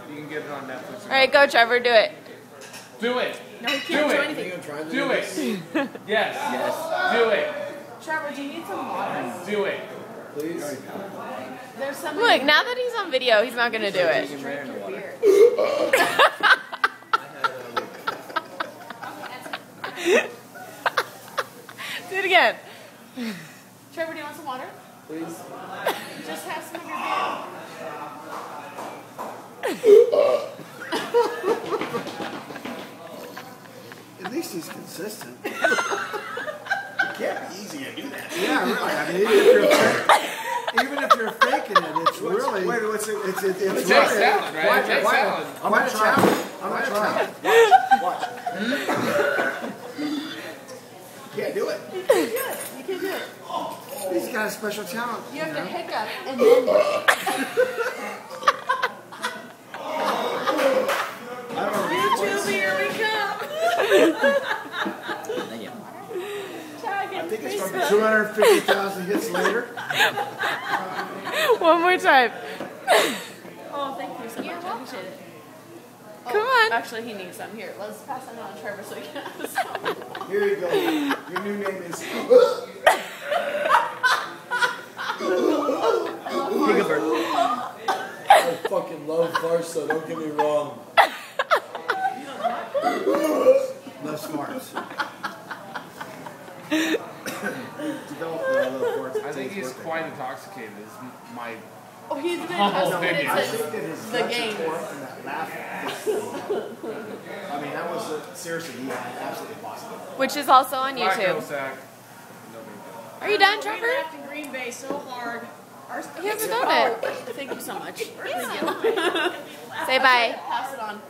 You can get it on Netflix. All right, go, Trevor. Do it. Do it. No, he can't do anything. Do it. Yes. Yes. Do it. Trevor, do you need some water? Do it. Please. There's some. Look, now that he's on video, he's not gonna do it. Drink your beer. Do it again. Trevor, do you want some water? Please. Just have some of your beer. At least he's consistent. It can't be easy to do that. Yeah, really. I mean, even if you're faking it, it's really. Wait, what's it? It's It really. takes salad, right? It takes salad. I'm gonna try. I'm gonna try. Watch. Can't do it. You can't do it. You can't do it. He's got a special talent. You have to hiccup and then. YouTube, here we come. I think it's from 250,000 hits later. One more time. Oh, thank you so much. I appreciate it. Come on. Actually, he needs some. Here, let's pass them on to Trevor so he can have some. Here you go. Your new name is Hiccup. I fucking love Barca, don't get me wrong. No smarts. I think he's quite intoxicated. Is my Oh, he's been humble opinion. the game. And that laugh. I mean, that was seriously, he absolutely lost it. Which is also on Black YouTube. Girl Sack. Are you done, Trevor? in Green Bay so hard. He hasn't done it. Thank you so much. Say bye. Pass it on.